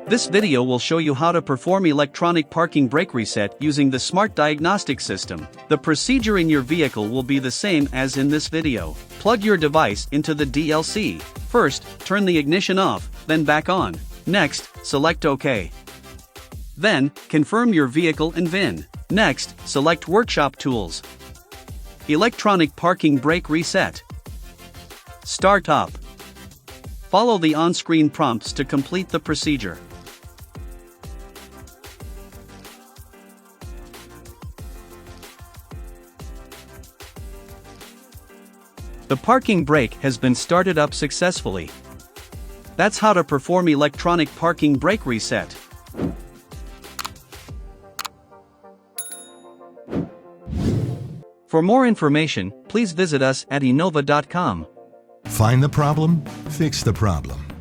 This video will show you how to perform electronic parking brake reset using the smart diagnostic system. The procedure in your vehicle will be the same as in this video. Plug your device into the DLC. First, turn the ignition off, then back on. Next, select OK. Then, confirm your vehicle and VIN. Next, select Workshop Tools. Electronic Parking Brake Reset. Start up. Follow the on-screen prompts to complete the procedure. The parking brake has been started up successfully. That's how to perform electronic parking brake reset. For more information, please visit us at Innova.com. Find the problem, fix the problem.